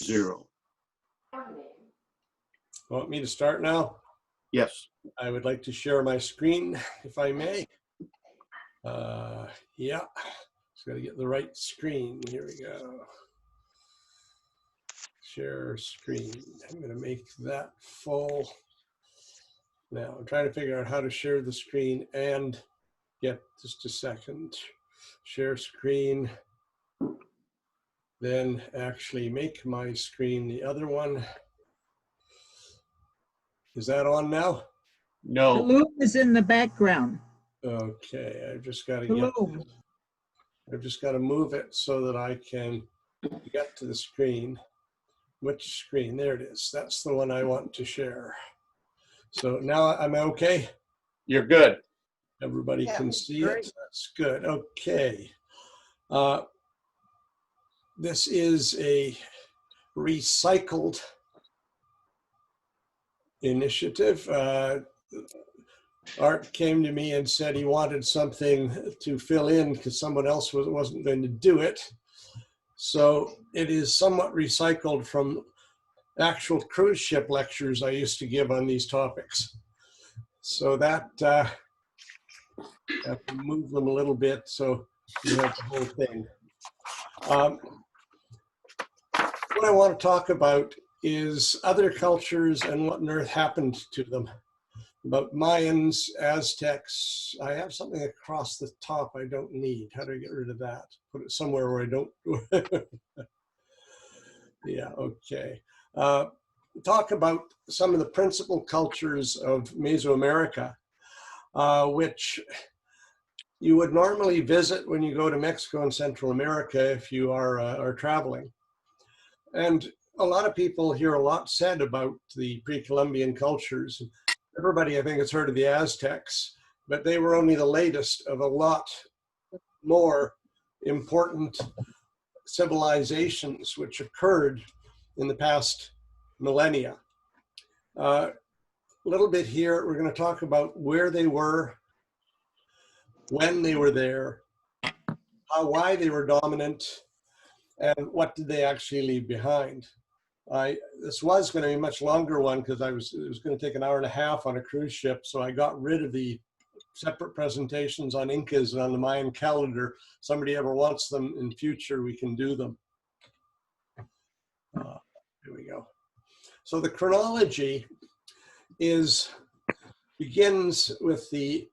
0. Want me to start now? Yes. I would like to share my screen, if I may. Yeah, just got to get the right screen. Here we go. Share screen. I'm going to make that full. Now, I'm trying to figure out how to share the screen and get just a second. Share screen. Then actually make my screen the other one. Is that on now? No. The loom is in the background. Okay, I've just got to The get. loom. I've just got to move it so that I can get to the screen. Which screen? There it is. That's the one I want to share. So now I'm okay. You're good. Everybody can see great. it. That's good. Okay. This is a recycled initiative. Art came to me and said he wanted something to fill in because someone else wasn't going to do it. So it is somewhat recycled from actual cruise ship lectures I used to give on these topics. So that, I have to move them a little bit so you have the whole thing. What I want to talk about is other cultures and what on earth happened to them. About Mayans, Aztecs. I have something across the top I don't need. How do I get rid of that? Put it somewhere where I don't. Yeah, okay. Talk about some of the principal cultures of Mesoamerica, which you would normally visit when you go to Mexico and Central America if you are traveling. And a lot of people hear a lot said about the Pre-Columbian cultures. Everybody, I think, has heard of the Aztecs, but they were only the latest of a lot more important civilizations which occurred in the past millennia. A little bit here, we're going to talk about where they were, when they were there, why they were dominant, and what did they actually leave behind. This was going to be a much longer one because it was going to take an hour and a half on a cruise ship, so I got rid of the separate presentations on Incas and on the Mayan calendar. Somebody ever wants them in future, we can do them. Here we go. So the chronology begins with the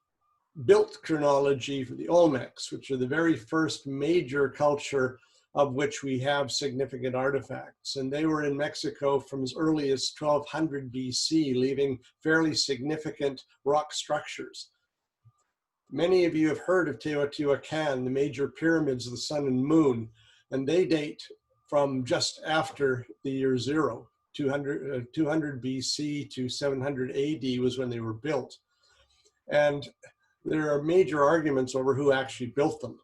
built chronology for the Olmecs, which are the very first major culture of which we have significant artifacts. And they were in Mexico from as early as 1200 BC, leaving fairly significant rock structures. Many of you have heard of Teotihuachan, the major pyramids of the sun and moon, and they date from just after the year 0. 200 BC to 700 AD was when they were built. And there are major arguments over who actually built them.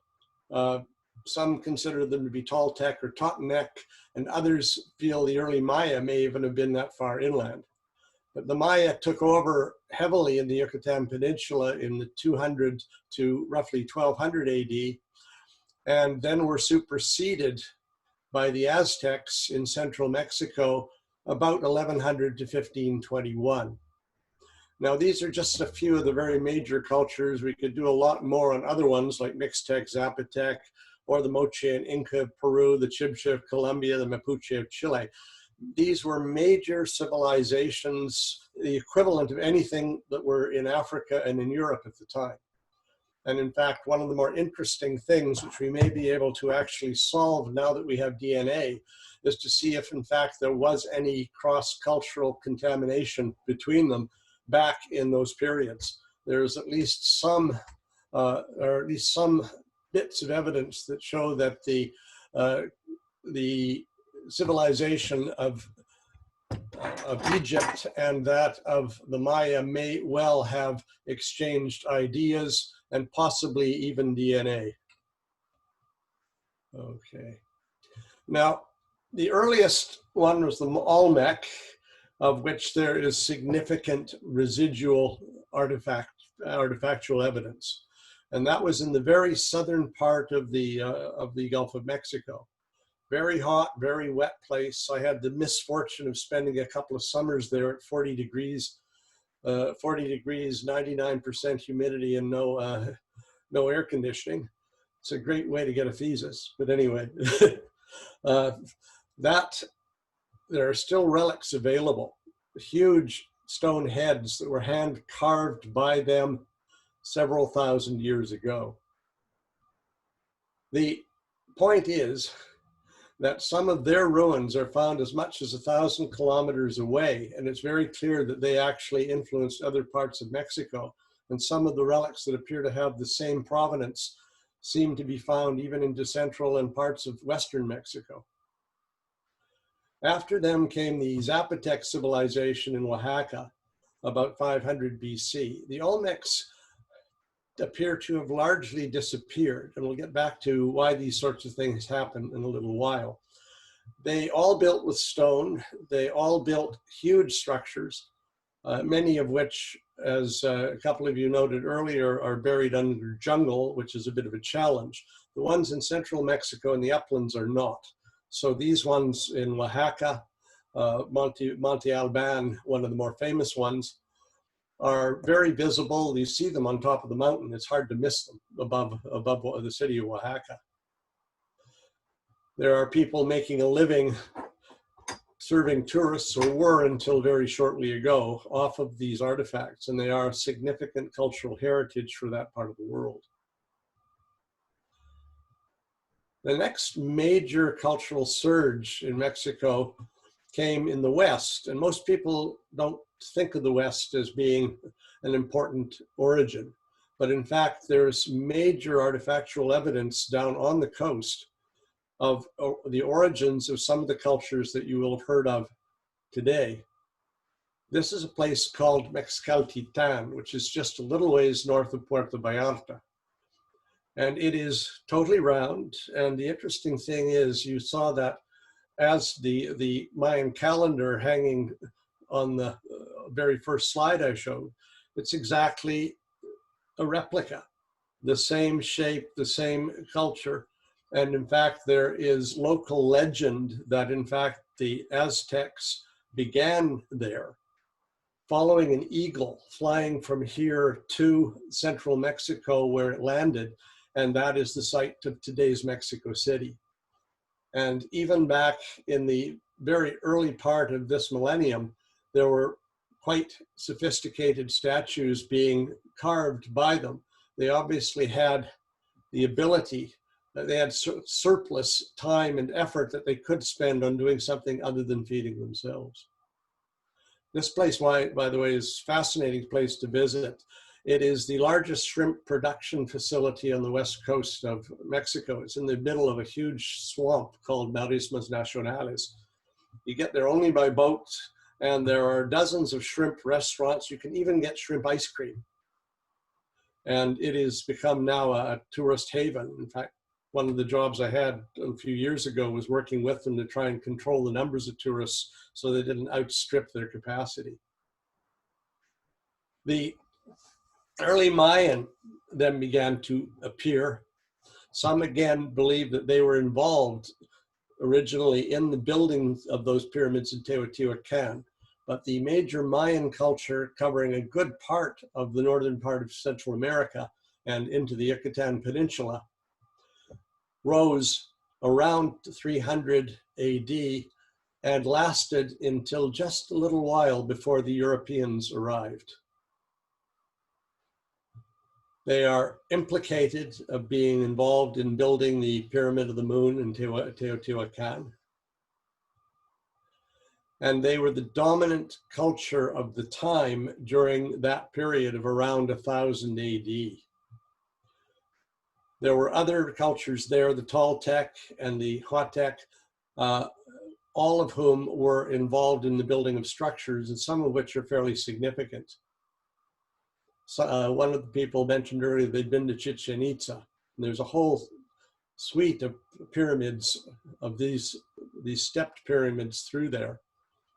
Some consider them to be Toltec or Totonac, and others feel the early Maya may even have been that far inland. But the Maya took over heavily in the Yucatan Peninsula in the 200 to roughly 1200 AD, and then were superseded by the Aztecs in central Mexico about 1100 to 1521. Now, these are just a few of the very major cultures. We could do a lot more on other ones like Mixtec, Zapotec, or the Moche and Inca of Peru, the Chibcha of Colombia, the Mapuche of Chile. These were major civilizations, the equivalent of anything that were in Africa and in Europe at the time. And in fact, one of the more interesting things which we may be able to actually solve now that we have DNA is to see if in fact there was any cross-cultural contamination between them back in those periods. There's at least some, or at least some bits of evidence that show that the civilization of Egypt and that of the Maya may well have exchanged ideas and possibly even DNA. Okay. Now, the earliest one was the Olmec, of which there is significant residual artifactual evidence. And that was in the very southern part of the Gulf of Mexico. Very hot, very wet place. I had the misfortune of spending a couple of summers there at 40 degrees, 99% humidity and no air conditioning. It's a great way to get a physis. But anyway, there are still relics available. Huge stone heads that were hand carved by them several thousand years ago. The point is that some of their ruins are found as much as 1,000 kilometers away, and it's very clear that they actually influenced other parts of Mexico. And some of the relics that appear to have the same provenance seem to be found even into central and parts of western Mexico. After them came the Zapotec civilization in Oaxaca, about 500 BC. The Olmecs appear to have largely disappeared, and we'll get back to why these sorts of things happen in a little while. They all built with stone. They all built huge structures, many of which, as a couple of you noted earlier, are buried under jungle, which is a bit of a challenge. The ones in central Mexico and the uplands are not. So these ones in Oaxaca, Monte Alban, one of the more famous ones, are very visible. You see them on top of the mountain. It's hard to miss them above the city of Oaxaca. There are people making a living serving tourists, or were until very shortly ago, off of these artifacts, and they are significant cultural heritage for that part of the world. The next major cultural surge in Mexico came in the West, and most people don't think of the West as being an important origin. But in fact, there's major artifactual evidence down on the coast of the origins of some of the cultures that you will have heard of today. This is a place called Mexcaltitan, which is just a little ways north of Puerto Vallarta. And it is totally round. And the interesting thing is, you saw that as the Mayan calendar hanging on the very first slide I showed, it's exactly a replica, the same shape, the same culture. And in fact, there is local legend that in fact the Aztecs began there, following an eagle flying from here to central Mexico where it landed. And that is the site of today's Mexico City. And even back in the very early part of this millennium, there were quite sophisticated statues being carved by them. They obviously had the ability, they had surplus time and effort that they could spend on doing something other than feeding themselves. This place, by the way, is a fascinating place to visit. It is the largest shrimp production facility on the west coast of Mexico. It's in the middle of a huge swamp called Marismas Nacionales. You get there only by boat, and there are dozens of shrimp restaurants. You can even get shrimp ice cream. And it has become now a tourist haven. In fact, one of the jobs I had a few years ago was working with them to try and control the numbers of tourists so they didn't outstrip their capacity. The early Mayan then began to appear. Some again believe that they were involved originally in the building of those pyramids in Teotihuachan, but the major Mayan culture covering a good part of the northern part of Central America and into the Yucatan Peninsula rose around 300 AD and lasted until just a little while before the Europeans arrived. They are implicated of being involved in building the Pyramid of the Moon in Teotihuacan. And they were the dominant culture of the time during that period of around 1000 AD. There were other cultures there, the Toltec and the Huatec, all of whom were involved in the building of structures, and some of which are fairly significant. So, one of the people mentioned earlier, they'd been to Chichen Itza. And there's a whole suite of pyramids of these stepped pyramids through there.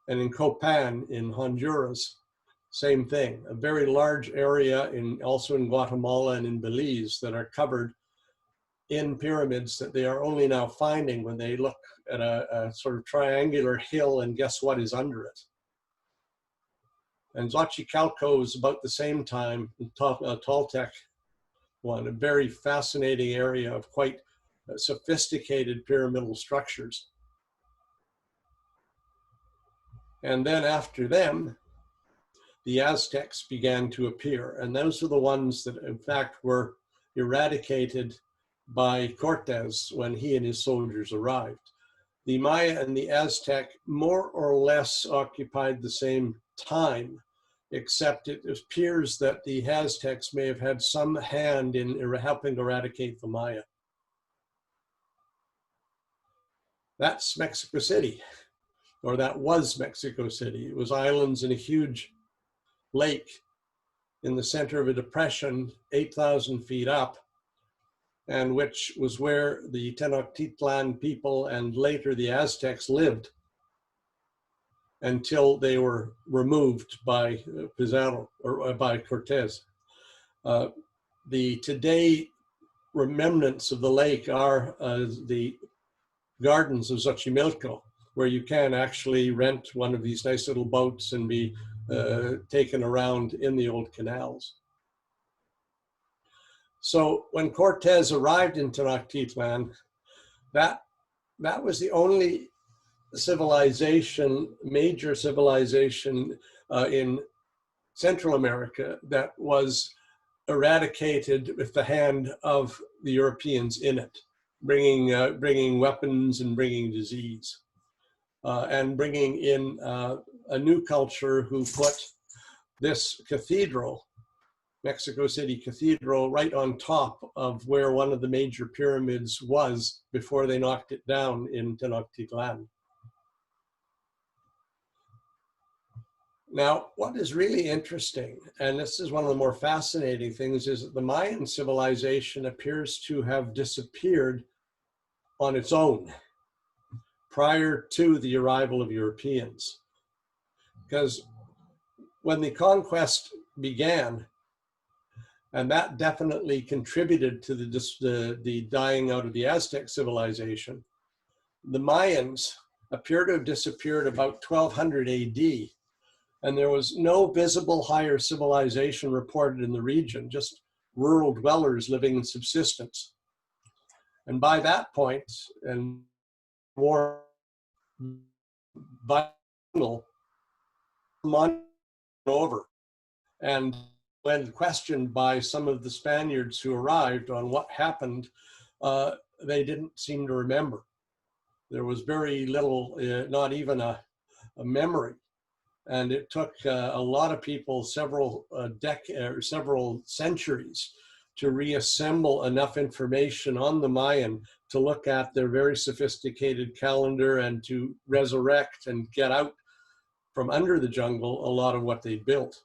And in Copan in Honduras, same thing. A very large area also in Guatemala and in Belize that are covered in pyramids that they are only now finding when they look at a sort of triangular hill, and guess what is under it? And CAcor is about the same time, Toltec one, a very fascinating area of quite sophisticated pyramidal structures. And then after them, the Aztecs began to appear. And those are the ones that, in fact, were eradicated by Cortes when he and his soldiers arrived. The Maya and the Aztec more or less occupied the same time, except it appears that the Aztecs may have had some hand in helping eradicate the Maya. That's Mexico City, or that was Mexico City. It was islands in a huge lake in the center of a depression 8,000 feet up, and which was where the Tenochtitlan people and later the Aztecs lived until they were removed by Pizarro, or by Cortes. The today remnants of the lake are the gardens of Xochimilco, where you can actually rent one of these nice little boats and be taken around in the old canals. So when Cortes arrived in Tenochtitlan, that was the only civilization, major civilization in Central America that was eradicated with the hand of the Europeans in it, bringing weapons and bringing disease, and bringing in a new culture who put this cathedral, Mexico City Cathedral, right on top of where one of the major pyramids was before they knocked it down in Tenochtitlan. Now, what is really interesting, and this is one of the more fascinating things, is that the Mayan civilization appears to have disappeared on its own prior to the arrival of Europeans. Because when the conquest began, and that definitely contributed to the dying out of the Aztec civilization, the Mayans appear to have disappeared about 1200 AD. And there was no visible higher civilization reported in the region, just rural dwellers living in subsistence. And by that point, and war vital over. And when questioned by some of the Spaniards who arrived on what happened, they didn't seem to remember. There was very little, not even a memory. And it took a lot of people several centuries to reassemble enough information on the Mayan to look at their very sophisticated calendar and to resurrect and get out from under the jungle a lot of what they built.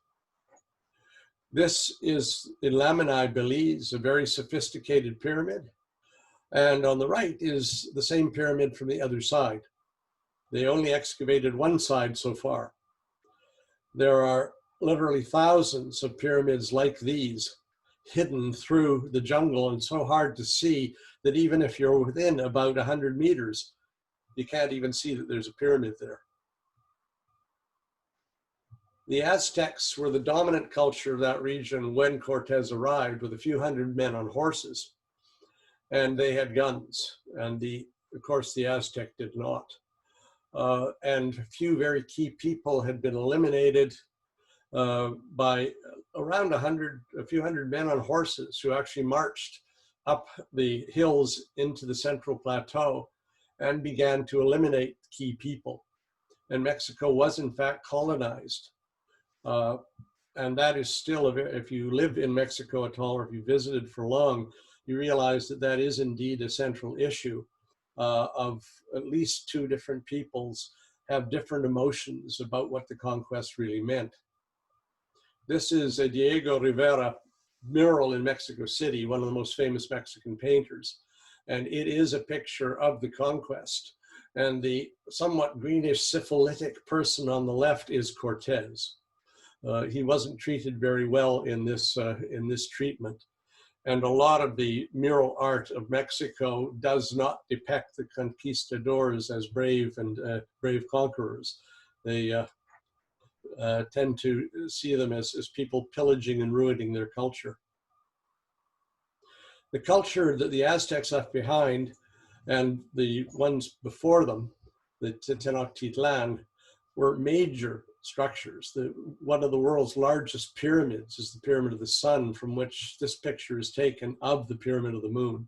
This is in Lamanai, Belize, a very sophisticated pyramid. And on the right is the same pyramid from the other side. They only excavated one side so far. There are literally thousands of pyramids like these hidden through the jungle and so hard to see that even if you're within about 100 meters, you can't even see that there's a pyramid there. The Aztecs were the dominant culture of that region when Cortes arrived with a few hundred men on horses, and they had guns, and of course the Aztec did not. And a few very key people had been eliminated by around a few hundred men on horses who actually marched up the hills into the Central Plateau and began to eliminate key people. And Mexico was in fact colonized. And that is still, if you live in Mexico at all, or if you visited for long, you realize that that is indeed a central issue. Of at least two different peoples have different emotions about what the conquest really meant. This is a Diego Rivera mural in Mexico City, one of the most famous Mexican painters. And it is a picture of the conquest. And the somewhat greenish syphilitic person on the left is Cortes. He wasn't treated very well in this treatment. And a lot of the mural art of Mexico does not depict the conquistadors as brave and brave conquerors. They tend to see them as people pillaging and ruining their culture. The culture that the Aztecs left behind and the ones before them, the Tenochtitlan, were major structures. One of the world's largest pyramids is the Pyramid of the Sun, from which this picture is taken of the Pyramid of the Moon.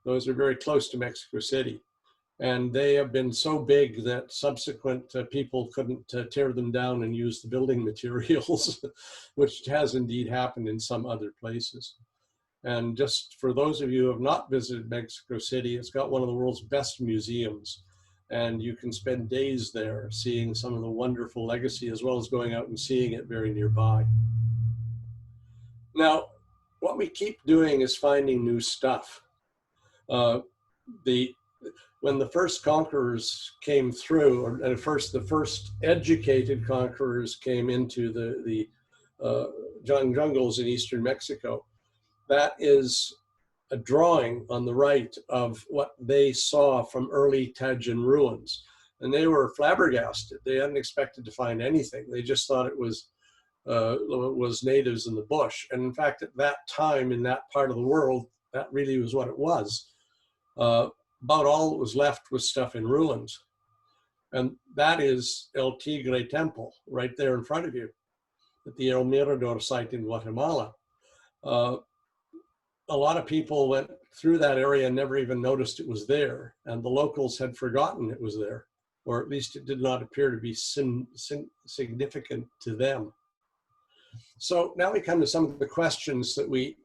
Those are very close to Mexico City. And they have been so big that subsequent people couldn't tear them down and use the building materials, which has indeed happened in some other places. And just for those of you who have not visited Mexico City, it's got one of the world's best museums. And you can spend days there seeing some of the wonderful legacy, as well as going out and seeing it very nearby. Now, what we keep doing is finding new stuff. When the first conquerors came through, or the first educated conquerors came into the jungles in eastern Mexico, that is a drawing on the right of what they saw from early Tajan ruins. And they were flabbergasted. They hadn't expected to find anything. They just thought it was natives in the bush. And in fact, at that time in that part of the world, that really was what it was. About all that was left was stuff in ruins. And that is El Tigre Temple right there in front of you at the El Mirador site in Guatemala. A lot of people went through that area and never even noticed it was there. And the locals had forgotten it was there, or at least it did not appear to be significant to them. So now we come to some of the questions that we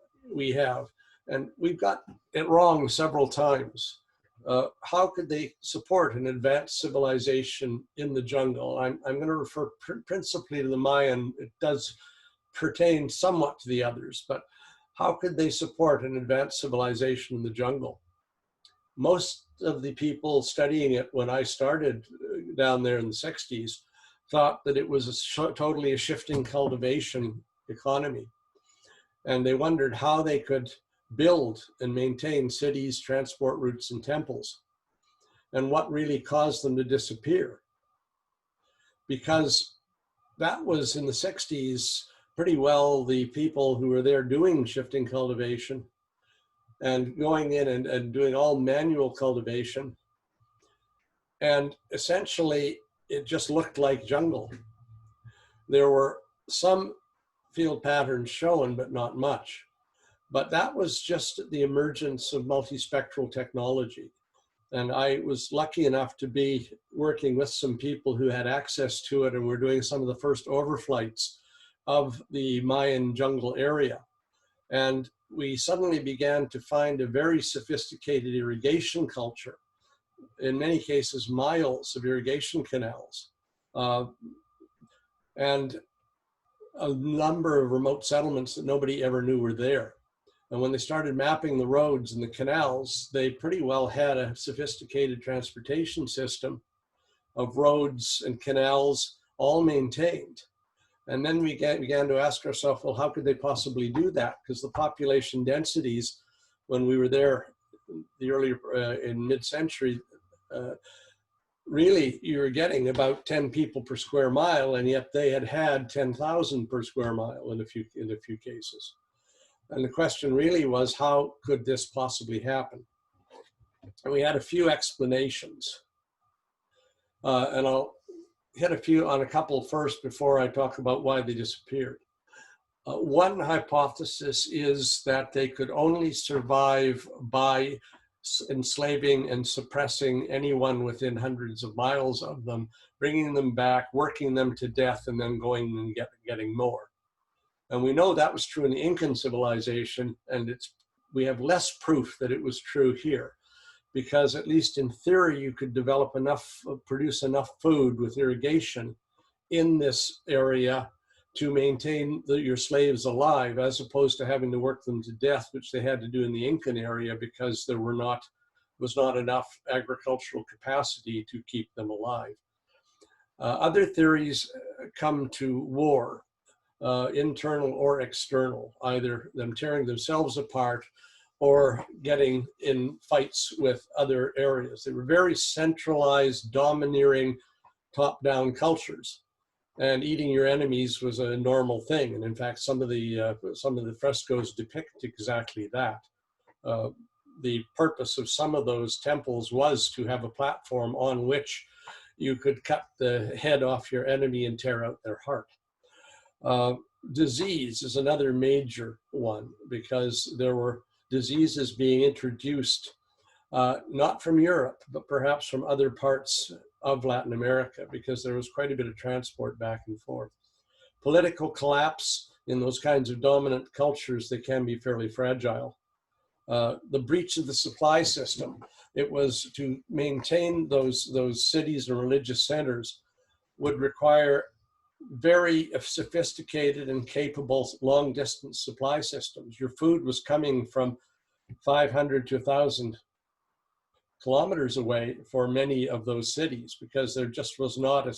have, and we've got it wrong several times. How could they support an advanced civilization in the jungle? I'm going to refer principally to the Mayan. It does pertain somewhat to the others, but how could they support an advanced civilization in the jungle? Most of the people studying it when I started down there in the 60s thought that it was totally a shifting cultivation economy. And they wondered how they could build and maintain cities, transport routes, and temples, and what really caused them to disappear. Because that was in the 60s pretty well the people who were there doing shifting cultivation and going in and doing all manual cultivation. And essentially, it just looked like jungle. There were some field patterns shown, but not much. But that was just the emergence of multispectral technology. And I was lucky enough to be working with some people who had access to it and were doing some of the first overflights of the Mayan jungle area. And we suddenly began to find a very sophisticated irrigation culture, in many cases miles of irrigation canals, and a number of remote settlements that nobody ever knew were there. And when they started mapping the roads and the canals, they pretty well had a sophisticated transportation system of roads and canals all maintained. And then we began to ask ourselves, well, how could they possibly do that? Because the population densities, when we were there the earlier in mid-century, really you were getting about 10 people per square mile, and yet they had 10,000 per square mile in a few cases. And the question really was, how could this possibly happen? And we had a few explanations. And I'll hit a couple first before I talk about why they disappeared. One hypothesis is that they could only survive by enslaving and suppressing anyone within hundreds of miles of them, bringing them back, working them to death, and then going and getting more. And we know that was true in the Incan civilization, and we have less proof that it was true here, because at least in theory, you could produce enough food with irrigation in this area to maintain your slaves alive, as opposed to having to work them to death, which they had to do in the Incan area because there was not enough agricultural capacity to keep them alive. Other theories come to war. internal or external, either them tearing themselves apart or getting in fights with other areas. They were very centralized, domineering, top-down cultures. And eating your enemies was a normal thing. And in fact, some of the frescoes depict exactly that. The purpose of some of those temples was to have a platform on which you could cut the head off your enemy and tear out their heart. Disease is another major one, because there were diseases being introduced, not from Europe, but perhaps from other parts of Latin America, because there was quite a bit of transport back and forth. Political collapse in those kinds of dominant cultures, they can be fairly fragile. The breach of the supply system. It was to maintain those cities and religious centers would require very sophisticated and capable long distance supply systems. Your food was coming from 500 to 1,000 kilometers away for many of those cities, because there just was not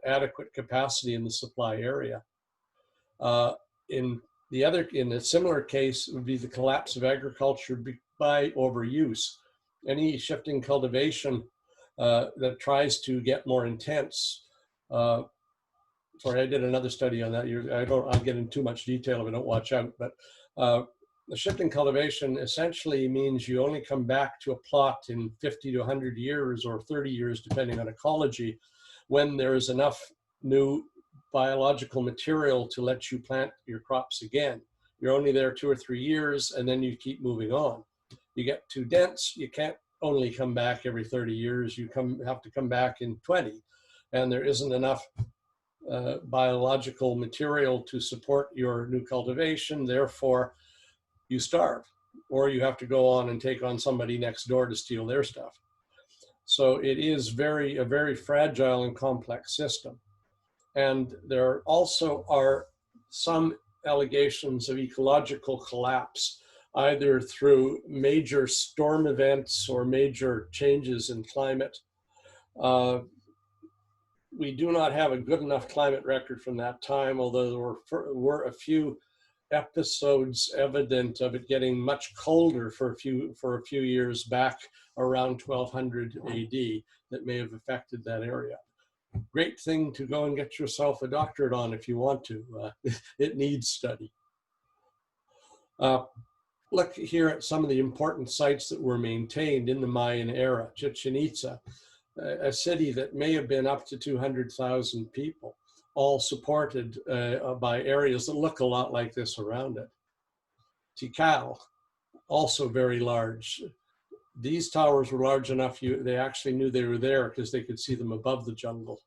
adequate capacity in the supply area. In a similar case would be the collapse of agriculture by overuse. Any shifting cultivation that tries to get more intense. Sorry, I did another study on that. I'll get into too much detail if I don't watch out, but the shifting cultivation essentially means you only come back to a plot in 50 to 100 years or 30 years, depending on ecology, when there is enough new biological material to let you plant your crops again. You're only there 2 or 3 years, and then you keep moving on. You get too dense, you can't only come back every 30 years, you have to come back in 20, and there isn't enough biological material to support your new cultivation, therefore you starve, or you have to go on and take on somebody next door to steal their stuff. So it is a very fragile and complex system. And there also are some allegations of ecological collapse, either through major storm events or major changes in climate. We do not have a good enough climate record from that time, although there were a few episodes evident of it getting much colder for a few years back around 1200 AD that may have affected that area. Great thing to go and get yourself a doctorate on if you want to. It needs study. Look here at some of the important sites that were maintained in the Mayan era. Chichen Itza, a city that may have been up to 200,000 people, all supported by areas that look a lot like this around it. Tikal, also very large. These towers were large enough they actually knew they were there because they could see them above the jungle.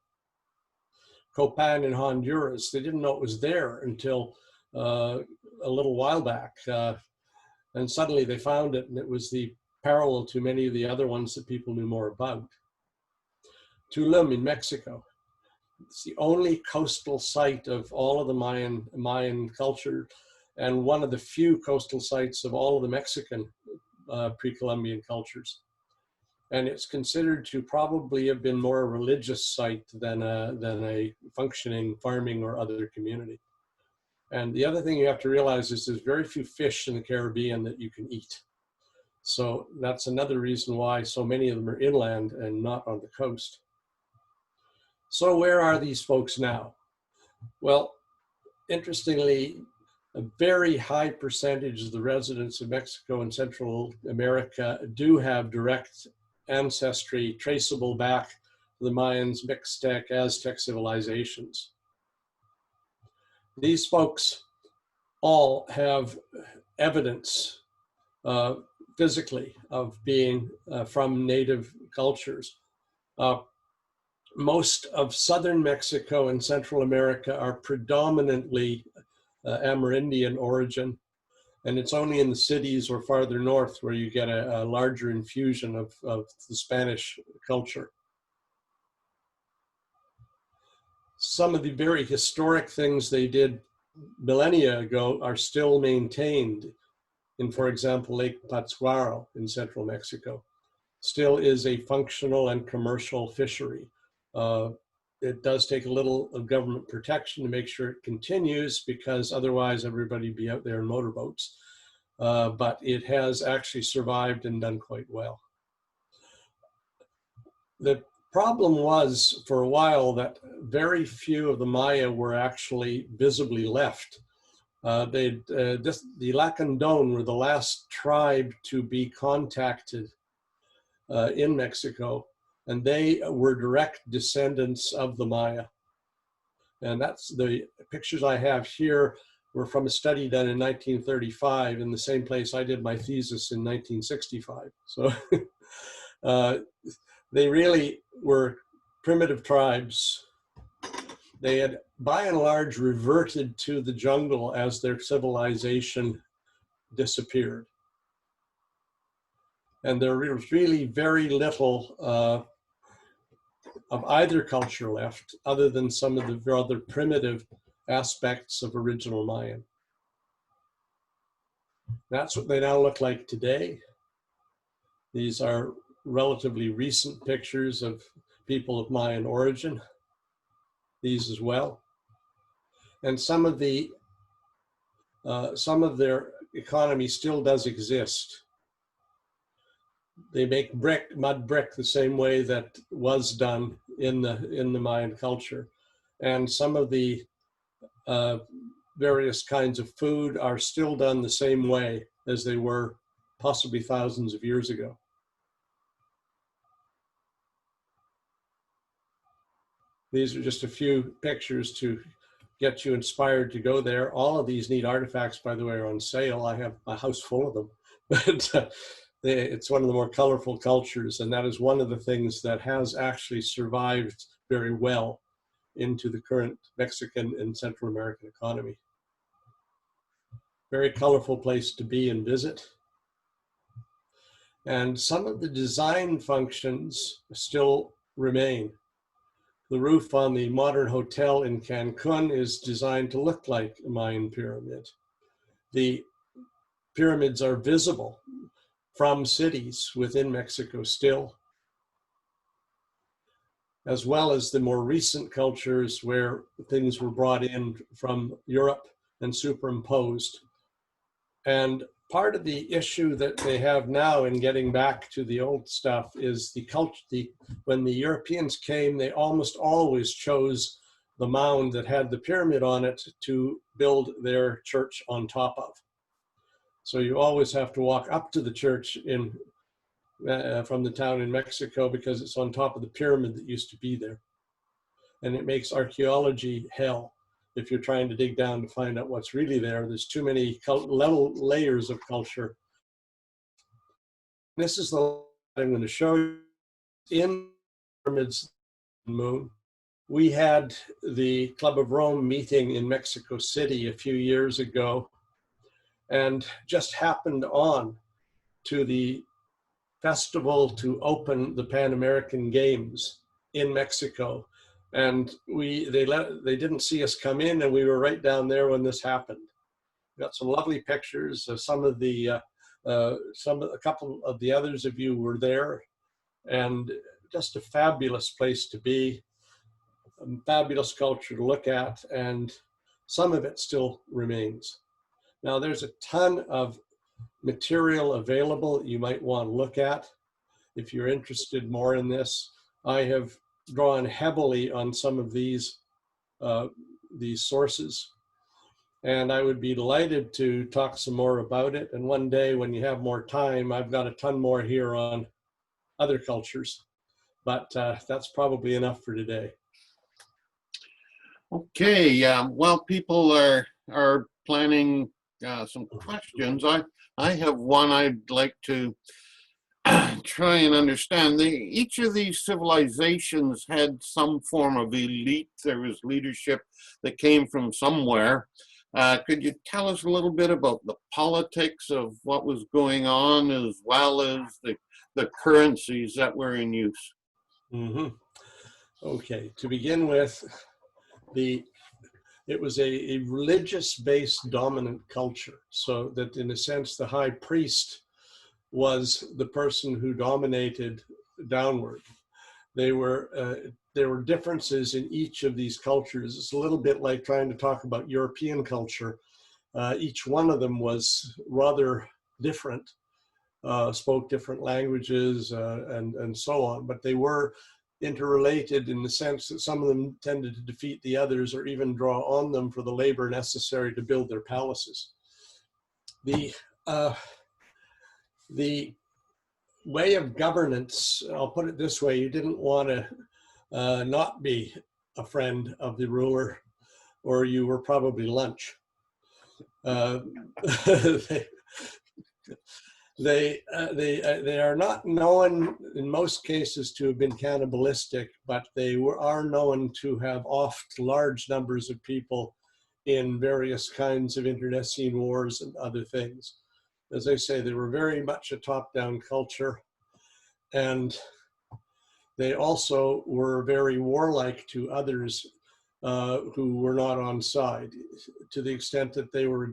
Copan in Honduras, they didn't know it was there until a little while back. And suddenly they found it, and it was the parallel to many of the other ones that people knew more about. Tulum in Mexico. It's the only coastal site of all of the Mayan culture, and one of the few coastal sites of all of the Mexican pre-Columbian cultures. And it's considered to probably have been more a religious site than a functioning farming or other community. And the other thing you have to realize is there's very few fish in the Caribbean that you can eat. So that's another reason why so many of them are inland and not on the coast. So where are these folks now? Well, interestingly, a very high percentage of the residents of Mexico and Central America do have direct ancestry traceable back to the Mayans, Mixtec, Aztec civilizations. These folks all have evidence physically of being from native cultures. Most of southern Mexico and Central America are predominantly Amerindian origin, and it's only in the cities or farther north where you get a larger infusion of the Spanish culture. Some of the very historic things they did millennia ago are still maintained in, for example, Lake Pátzcuaro in central Mexico. Still is a functional and commercial fishery. it does take a little of government protection to make sure it continues, because otherwise everybody would be out there in motorboats. But it has actually survived and done quite well. The problem was for a while that very few of the Maya were actually visibly left. The Lacandon were the last tribe to be contacted in Mexico, and they were direct descendants of the Maya. And that's the pictures I have here were from a study done in 1935 in the same place I did my thesis in 1965. So they really were primitive tribes. They had, by and large, reverted to the jungle as their civilization disappeared. And there was really very little of either culture left, other than some of the rather primitive aspects of original Mayan. That's what they now look like today. These are relatively recent pictures of people of Mayan origin. These as well. And some of their economy still does exist. They make mud brick the same way that was done in the Mayan culture. And some of the various kinds of food are still done the same way as they were possibly thousands of years ago. These are just a few pictures to get you inspired to go there. All of these neat artifacts, by the way, are on sale. I have a house full of them, but it's one of the more colorful cultures, and that is one of the things that has actually survived very well into the current Mexican and Central American economy. Very colorful place to be and visit. And some of the design functions still remain. The roof on the modern hotel in Cancun is designed to look like a Mayan pyramid. The pyramids are visible from cities within Mexico still, as well as the more recent cultures where things were brought in from Europe and superimposed. And part of the issue that they have now in getting back to the old stuff is the culture. When the Europeans came, they almost always chose the mound that had the pyramid on it to build their church on top of. So you always have to walk up to the church from the town in Mexico, because it's on top of the pyramid that used to be there. And it makes archaeology hell if you're trying to dig down to find out what's really there. There's too many layers of culture. This is the I'm going to show you. In pyramids moon, we had the Club of Rome meeting in Mexico City a few years ago, and just happened on to the festival to open the Pan American Games in Mexico. And they didn't see us come in, and we were right down there when this happened. We got some lovely pictures. A couple of the others of you were there, and just a fabulous place to be, a fabulous culture to look at, and some of it still remains. Now, there's a ton of material available that you might want to look at if you're interested more in this. I have drawn heavily on some of these sources, and I would be delighted to talk some more about it. And one day when you have more time, I've got a ton more here on other cultures, but that's probably enough for today. Okay, well, people are planning some questions. I have one I'd like to try and understand. Each of these civilizations had some form of elite. There was leadership that came from somewhere. Could you tell us a little bit about the politics of what was going on, as well as the currencies that were in use? Mm-hmm. Okay, to begin with, it was a religious-based dominant culture, so that in a sense the high priest was the person who dominated downward. there were differences in each of these cultures. It's a little bit like trying to talk about European culture. Each one of them was rather different, spoke different languages and so on, but they were interrelated in the sense that some of them tended to defeat the others or even draw on them for the labor necessary to build their palaces. The way of governance, I'll put it this way, you didn't want to not be a friend of the ruler, or you were probably lunch. They are not known in most cases to have been cannibalistic, but they are known to have oft large numbers of people in various kinds of internecine wars and other things. As I say, they were very much a top-down culture, and they also were very warlike to others who were not on side, to the extent that they were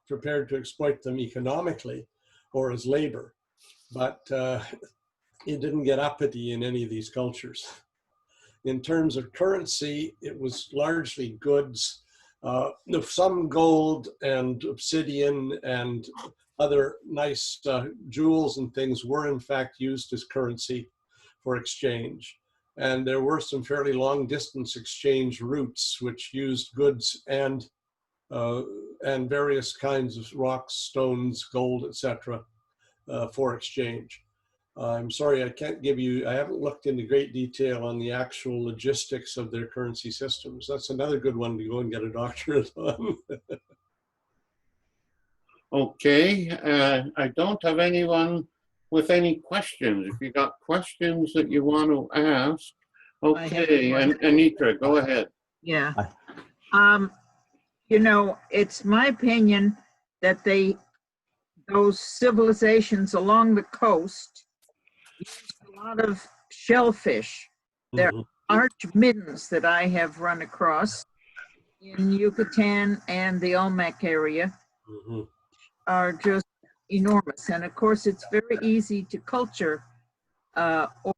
prepared to exploit them economically or as labor, but it didn't get uppity in any of these cultures. In terms of currency, it was largely goods. Some gold and obsidian and other nice jewels and things were in fact used as currency for exchange. And there were some fairly long distance exchange routes which used goods and various kinds of rocks, stones, gold, etc. For exchange. I'm sorry, I can't give you, I haven't looked into great detail on the actual logistics of their currency systems. That's another good one to go and get a doctorate on. Okay, I don't have anyone with any questions. If you got questions that you want to ask, okay, and Anitra, go ahead. Yeah. You know, it's my opinion that those civilizations along the coast used a lot of shellfish. There are large middens that I have run across in Yucatan and the Olmec area are just enormous. And of course, it's very easy to culture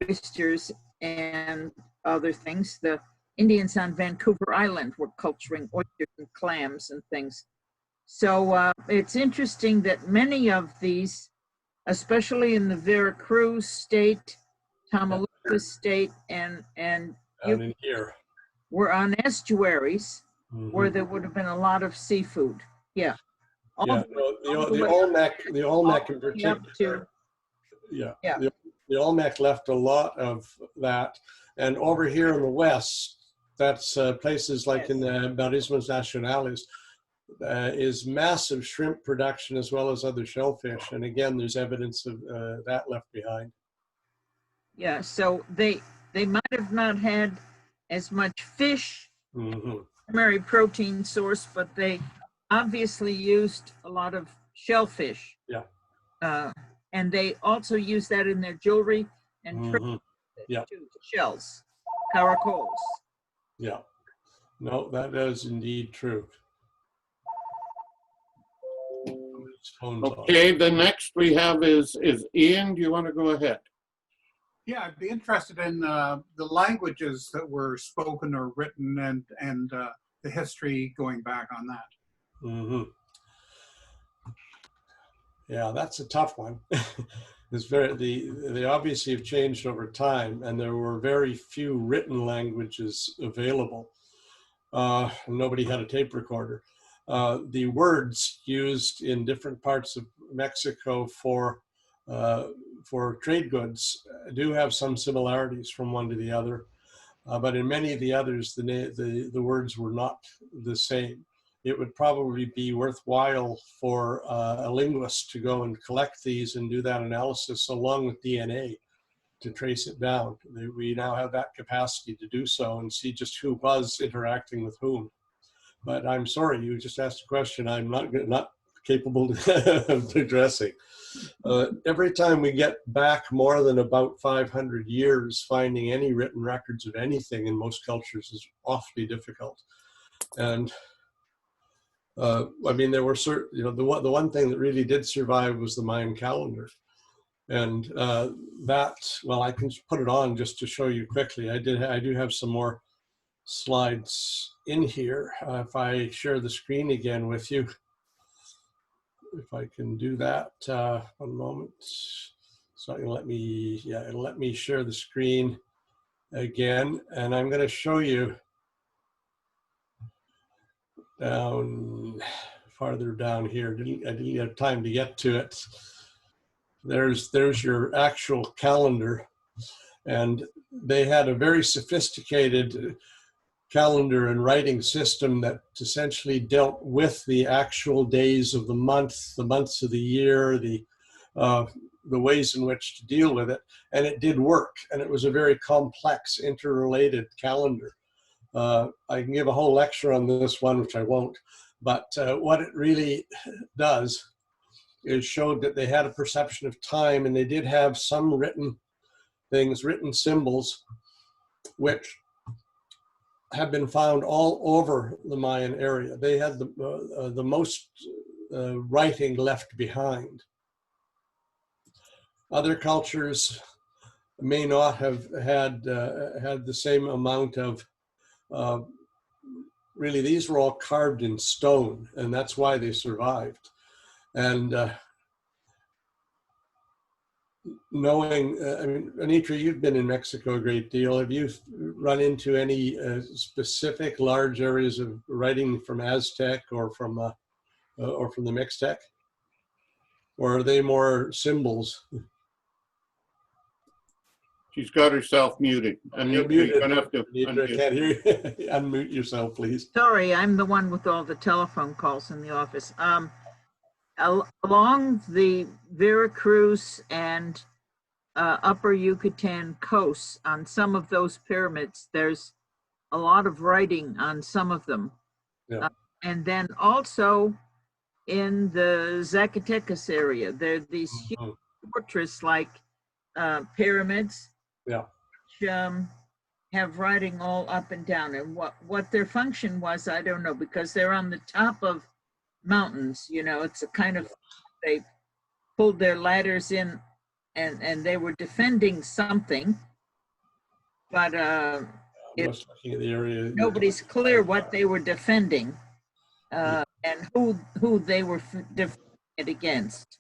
oysters and other things. The Indians on Vancouver Island were culturing oysters and clams and things. So it's interesting that many of these, especially in the Veracruz state, Tamaulipas state, and in here, were on estuaries where there would have been a lot of seafood. Yeah. The Olmec in particular. The Olmec left a lot of that. And over here in the West, that's places like in the Marismas Nacionales, is massive shrimp production as well as other shellfish. And again, there's evidence of that left behind. Yeah, so they might have not had as much fish, primary protein source, but they obviously used a lot of shellfish. Yeah. And they also use that in their jewelry and shells, caracoles. Yeah. No, that is indeed true. Okay, the next we have is Ian. Do you want to go ahead? Yeah, I'd be interested in the languages that were spoken or written and the history going back on that. Yeah, that's a tough one. They obviously have changed over time, and there were very few written languages available. Nobody had a tape recorder. The words used in different parts of Mexico for trade goods do have some similarities from one to the other, but in many of the others, the words were not the same. It would probably be worthwhile for a linguist to go and collect these and do that analysis along with DNA to trace it down. We now have that capacity to do so and see just who was interacting with whom. But I'm sorry, you just asked a question I'm not capable of addressing. Every time we get back more than about 500 years, finding any written records of anything in most cultures is awfully difficult. And I mean, there were certain, the one thing that really did survive was the Mayan calendar. And that, well, I can put it on just to show you quickly. I do have some more slides in here. If I share the screen again with you, if I can do that, one moment. So it'll let me, yeah, it'll let me share the screen again. And I'm going to show you down, farther down here. I didn't have time to get to it. There's your actual calendar. And they had a very sophisticated calendar and writing system that essentially dealt with the actual days of the months of the year, the ways in which to deal with it. And it did work. And it was a very complex, interrelated calendar. I can give a whole lecture on this one, which I won't. But what it really does is showed that they had a perception of time, and they did have some written things, written symbols, which have been found all over the Mayan area. They had the most writing left behind. Other cultures may not have had had the same amount of, really these were all carved in stone, and that's why they survived. And knowing, I mean, Anitra, you've been in Mexico a great deal. Have you run into any specific large areas of writing from Aztec or from the Mixtec? Or are they more symbols? She's got herself muted. You're muted. You're gonna have to Anitra, I can't hear you. Unmute yourself, please. Sorry, I'm the one with all the telephone calls in the office. Along the Veracruz and upper Yucatan coasts, on some of those pyramids, there's a lot of writing on some of them. Yeah. And then also in the Zacatecas area, there are these huge fortress-like pyramids, Yeah. which have writing all up and down. And what their function was, I don't know, because they're on the top of mountains. You know, it's a kind of, they pulled their ladders in, and they were defending something, but Looking at the area. nobody's clear what they were defending and who they were defending it against.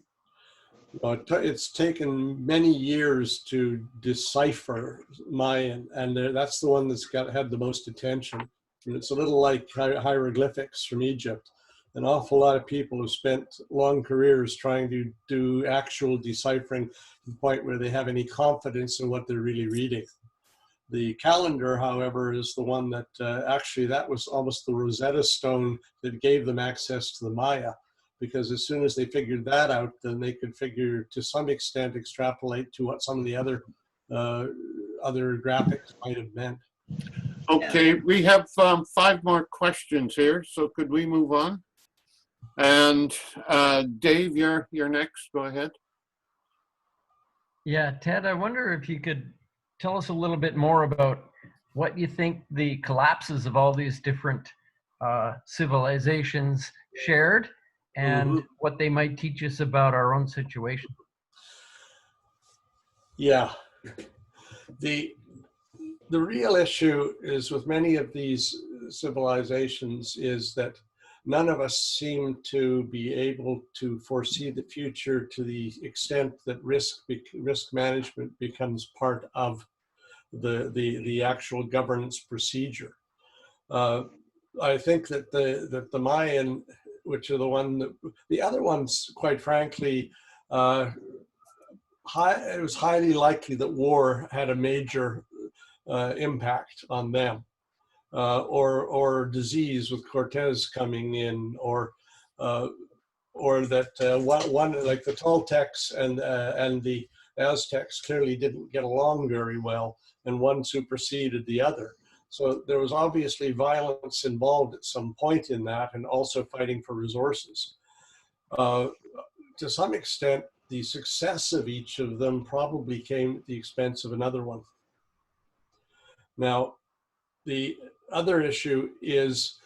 It's taken many years to decipher Mayan, and that's the one that's had the most attention. And it's a little like hieroglyphics from Egypt. An awful lot of people have spent long careers trying to do actual deciphering to the point where they have any confidence in what they're really reading. The calendar, however, is the one that actually that was almost the Rosetta Stone that gave them access to the Maya, because as soon as they figured that out, then they could figure, to some extent, extrapolate to what some of the other graphics might have meant. Okay, we have 5 more questions here, so could we move on? And Dave, you're next. Go ahead. Yeah, Ted, I wonder if you could tell us a little bit more about what you think the collapses of all these different civilizations shared, and what they might teach us about our own situation. Yeah. The real issue is with many of these civilizations is that none of us seem to be able to foresee the future to the extent that risk management becomes part of the actual governance procedure. I think that the Mayan, which are the other ones, quite frankly, it was highly likely that war had a major impact on them, or disease with Cortez coming in, or that one like the Toltecs and the Aztecs clearly didn't get along very well, and one superseded the other. So there was obviously violence involved at some point in that, and also fighting for resources. To some extent, the success of each of them probably came at the expense of another one. Now, the other issue is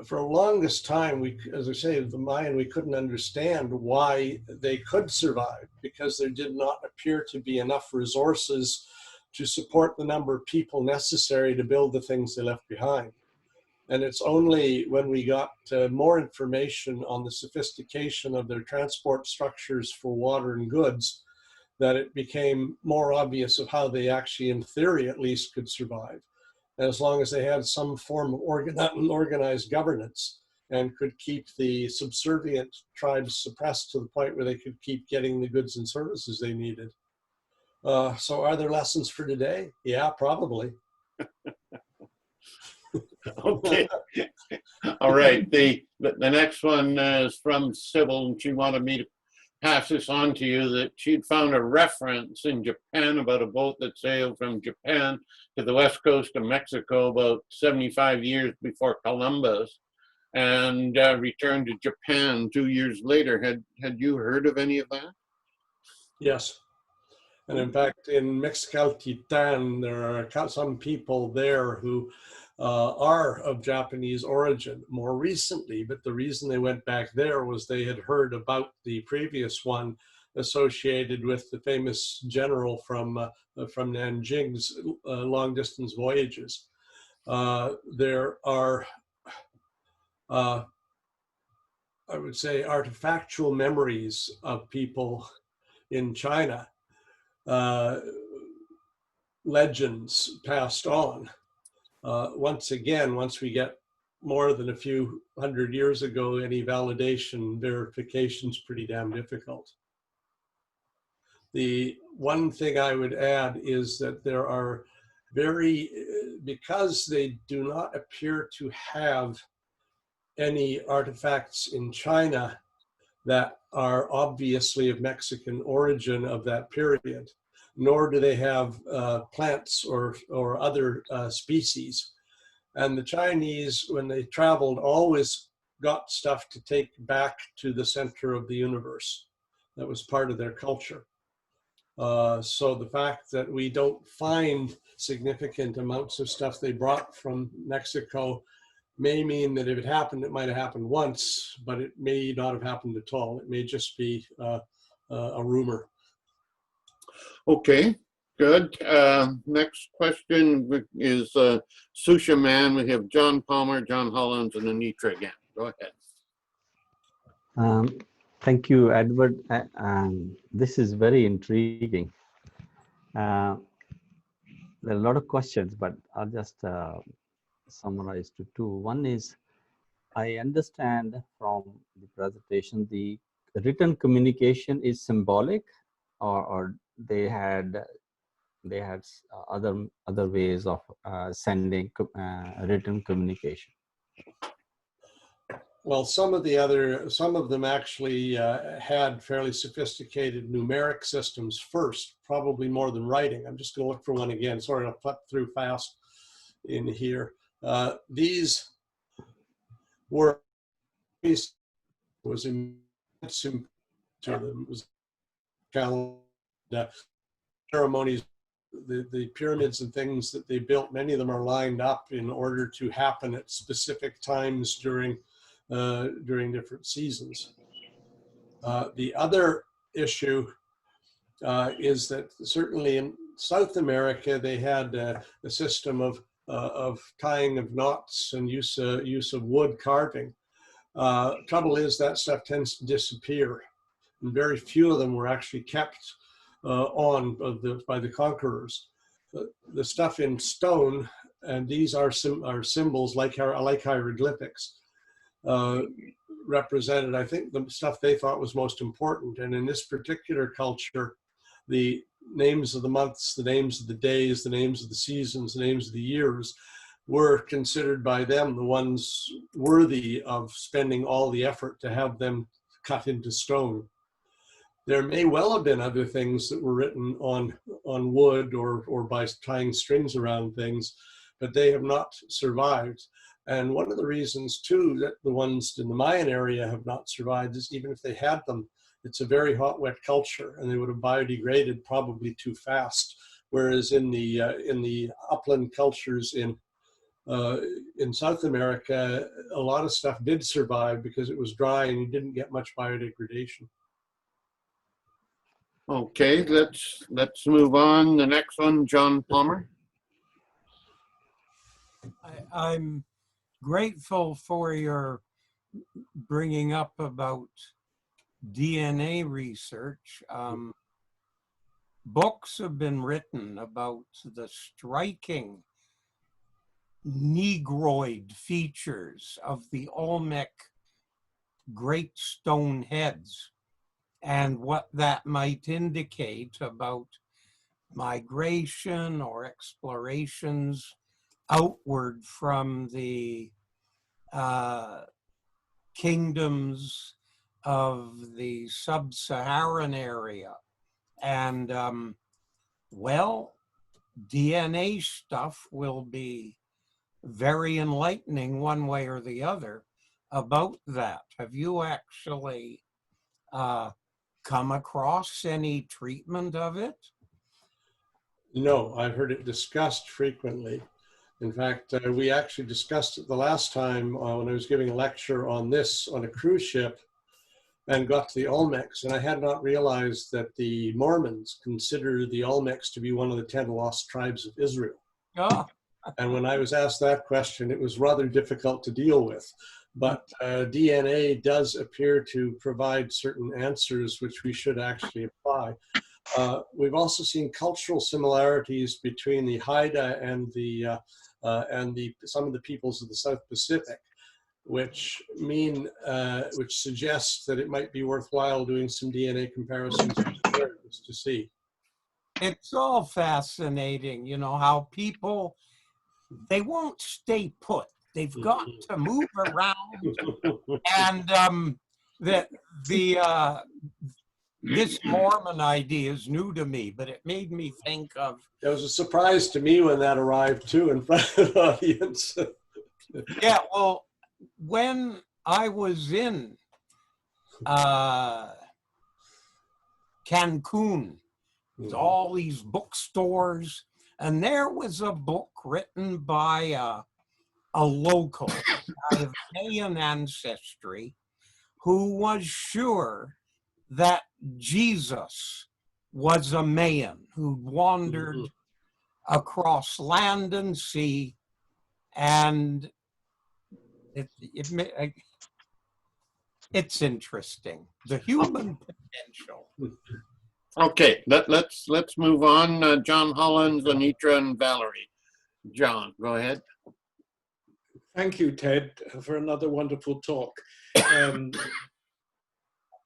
for the longest time, as I say, the Mayan, we couldn't understand why they could survive, because there did not appear to be enough resources to support the number of people necessary to build the things they left behind. And it's only when we got more information on the sophistication of their transport structures for water and goods that it became more obvious of how they actually, in theory at least, could survive, as long as they had some form of organized governance and could keep the subservient tribes suppressed to the point where they could keep getting the goods and services they needed. So are there lessons for today? Yeah, probably. Okay. All right. The next one is from Sybil, and she wanted me to pass this on to you, that she'd found a reference in Japan about a boat that sailed from Japan to the west coast of Mexico about 75 years before Columbus, and returned to Japan 2 years later. Had you heard of any of that? Yes. And in fact, in Mexicaltitan, there are some people there who are of Japanese origin more recently, but the reason they went back there was they had heard about the previous one associated with the famous general from Nanjing's long distance voyages. There are, I would say, artifactual memories of people in China, legends passed on. Once again, once we get more than a few hundred years ago, any validation, verification is pretty damn difficult. The one thing I would add is that there are because they do not appear to have any artifacts in China that are obviously of Mexican origin of that period, nor do they have plants or other species. And the Chinese, when they traveled, always got stuff to take back to the center of the universe. That was part of their culture. So the fact that we don't find significant amounts of stuff they brought from Mexico may mean that if it happened, it might have happened once, but it may not have happened at all. It may just be a rumor. Okay, good. Next question is Susha Man. We have John Palmer, John Hollins, and Anitra again. Go ahead. Thank you, Edward. This is very intriguing. There are a lot of questions, but I'll just summarize to two. One is, I understand from the presentation, the written communication is symbolic, or they had other ways of sending written communication. Well, some of them actually had fairly sophisticated numeric systems first, probably more than writing. I'm just going to look for one again. Sorry, I'll flip through fast in here. These was immense to them. Was ceremonies, the pyramids and things that they built. Many of them are lined up in order to happen at specific times during different seasons. The other issue is that certainly in South America they had a system of tying of knots and use of wood carving. Trouble is that stuff tends to disappear, and very few of them were actually kept by the conquerors. The stuff in stone, and these are symbols like hieroglyphics, represented, I think, the stuff they thought was most important. And in this particular culture, the names of the months, the names of the days, the names of the seasons, the names of the years were considered by them the ones worthy of spending all the effort to have them cut into stone. There may well have been other things that were written on wood or by tying strings around things, but they have not survived. And one of the reasons too that the ones in the Mayan area have not survived is, even if they had them, it's a very hot, wet culture, and they would have biodegraded probably too fast. Whereas in the upland cultures in South America, a lot of stuff did survive because it was dry and you didn't get much biodegradation. Okay, let's move on. The next one, John Palmer. I'm grateful for your bringing up about DNA research. Books have been written about the striking negroid features of the Olmec great stone heads and what that might indicate about migration or explorations outward from the kingdoms of the sub-Saharan area. And well, DNA stuff will be very enlightening one way or the other about that. Have you actually come across any treatment of it? No, I've heard it discussed frequently. In fact, we actually discussed it the last time when I was giving a lecture on this on a cruise ship and got to the Olmecs, and I had not realized that the Mormons consider the Olmecs to be one of the 10 lost tribes of Israel. Oh. And when I was asked that question, it was rather difficult to deal with. But DNA does appear to provide certain answers which we should actually apply. We've also seen cultural similarities between the Haida and some of the peoples of the South Pacific, which suggests that it might be worthwhile doing some DNA comparisons to see. It's all fascinating, you know, how people, they won't stay put. They've got to move around. And this Mormon idea is new to me, but it made me think of... It was a surprise to me when that arrived too in front of the audience. Yeah, well, when I was in Cancun, with all these bookstores, and there was a book written by a local of Mayan ancestry who was sure that Jesus was a Mayan who'd wandered across land and sea, and it's interesting, the human potential. Okay, let's move on. John Hollins, Anitra, and Valerie. John, go ahead. Thank you, Ted, for another wonderful talk.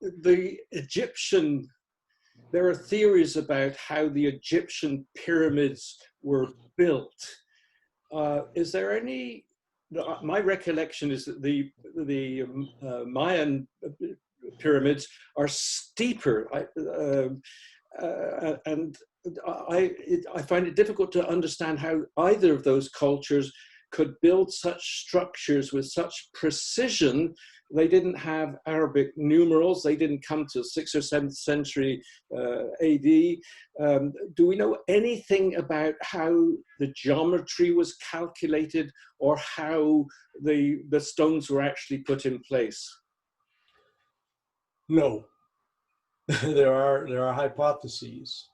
The Egyptian, there are theories about how the Egyptian pyramids were built. Is there any, my recollection is that the Mayan pyramids are steeper, and I find it difficult to understand how either of those cultures could build such structures with such precision. They didn't have Arabic numerals. They didn't come to 6th or 7th century AD. Do we know anything about how the geometry was calculated or how the stones were actually put in place? No, there are hypotheses.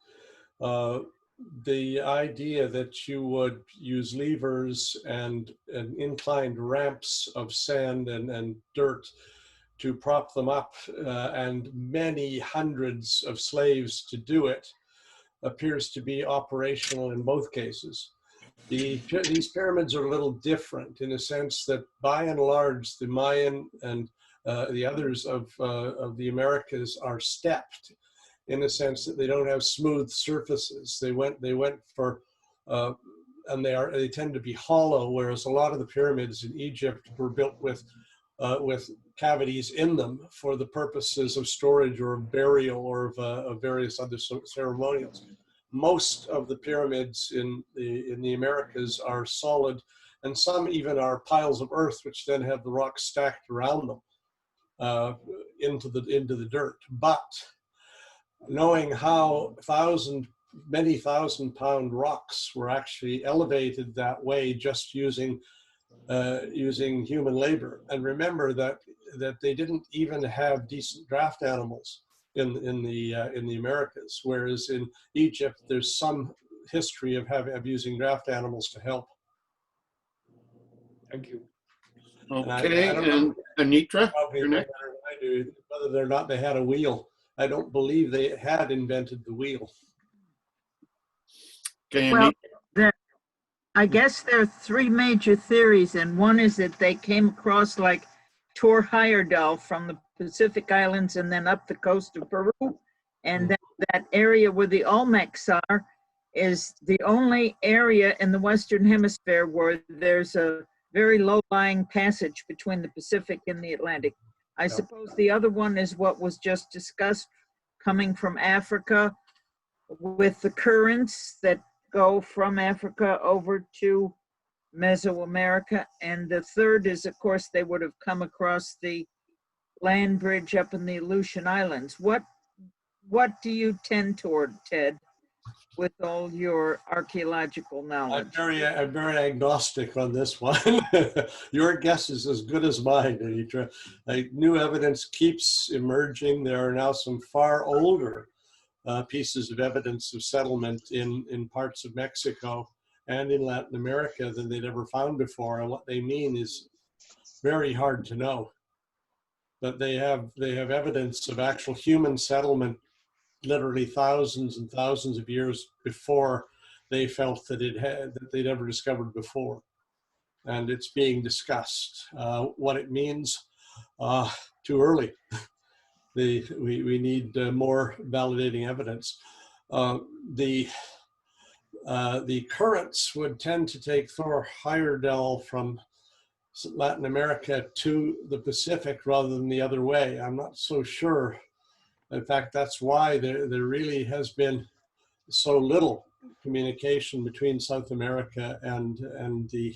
The idea that you would use levers and inclined ramps of sand and dirt to prop them up and many hundreds of slaves to do it appears to be operational in both cases. These pyramids are a little different in a sense that by and large the Mayan and the others of the Americas are stepped, in the sense that they don't have smooth surfaces. They went for, and they tend to be hollow, whereas a lot of the pyramids in Egypt were built with cavities in them for the purposes of storage or of burial or of various other ceremonials. Most of the pyramids in the Americas are solid, and some even are piles of earth, which then have the rocks stacked around them into the dirt. But knowing how many thousand pound rocks were actually elevated that way just using using human labor. And remember that they didn't even have decent draft animals in the Americas, whereas in Egypt there's some history of using draft animals to help. Thank you. Okay, I don't and know, Anitra, probably you're know next. better than I do, whether or not they had a wheel. I don't believe they had invented the wheel. Okay, Well, Anitra. I guess there are three major theories, and one is that they came across like Tor Heyerdahl from the Pacific Islands and then up the coast of Peru, and that area where the Olmecs are is the only area in the Western Hemisphere where there's a very low-lying passage between the Pacific and the Atlantic. I suppose the other one is what was just discussed, coming from Africa with the currents that go from Africa over to Mesoamerica. And the third is, of course, they would have come across the land bridge up in the Aleutian Islands. What do you tend toward, Ted, with all your archaeological knowledge? I'm very agnostic on this one. Your guess is as good as mine, Anitra. New evidence keeps emerging. There are now some far older pieces of evidence of settlement in parts of Mexico and in Latin America than they'd ever found before. And what they mean is very hard to know. But they have evidence of actual human settlement literally thousands and thousands of years before they felt that they'd ever discovered before. And it's being discussed. What it means, too early. We need more validating evidence. The currents would tend to take Thor Heyerdahl from Latin America to the Pacific rather than the other way. I'm not so sure. In fact, that's why there really has been so little communication between South America and the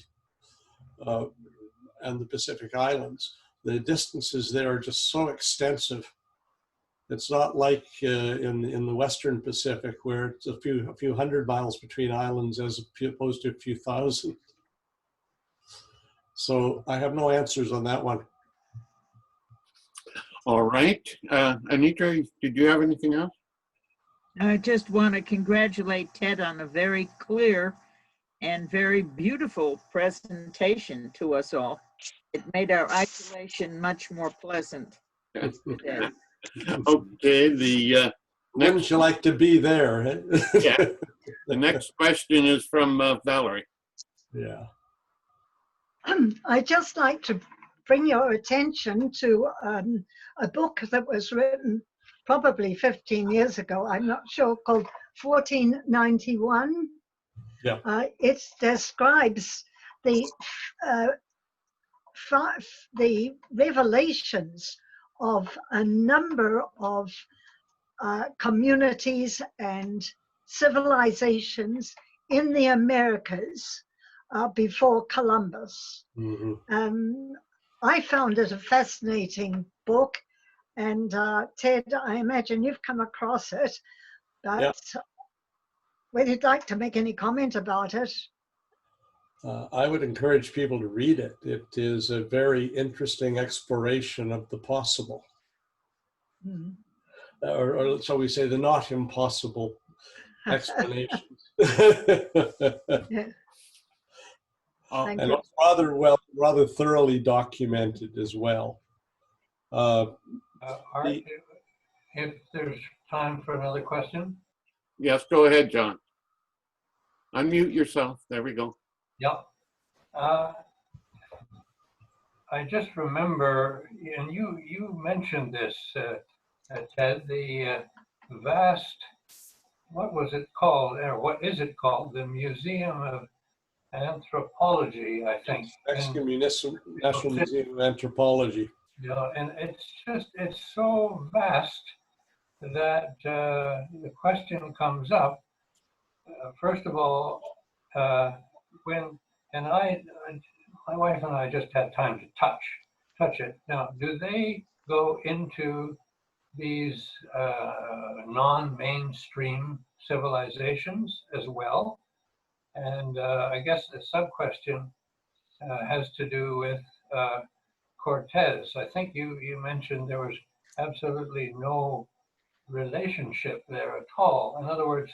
Pacific Islands. The distances there are just so extensive. It's not like in the Western Pacific where it's a few hundred miles between islands as opposed to a few thousand. So I have no answers on that one. All right. Anitra, did you have anything else? I just want to congratulate Ted on a very clear and very beautiful presentation to us all. It made our isolation much more pleasant today. Okay, Wouldn't you like to be there? yeah, the next question is from Valerie. Yeah. I'd just like to bring your attention to a book that was written probably 15 years ago, I'm not sure, called 1491. Yeah. It describes the revelations of a number of communities and civilizations in the Americas before Columbus. Mm-hmm. I found it a fascinating book, and Ted, I imagine you've come across it, but whether you'd like to make any comment about it. I would encourage people to read it. It is a very interesting exploration of the possible. Mm. Or shall we say the not impossible explanations. Yeah. And it's rather thoroughly documented as well. Art, if there's time for another question? Yes, go ahead, John. Unmute yourself. There we go. Yep. I just remember, and you mentioned this, Ted, the vast, what was it called, or what is it called? The Museum of Anthropology, I think. Mexican National Museum of Anthropology. Yeah, and it's so vast that the question comes up. First of all, my wife and I just had time to touch it. Now, do they go into these non-mainstream civilizations as well? And I guess the sub-question has to do with Cortez. I think you mentioned there was absolutely no relationship there at all. In other words,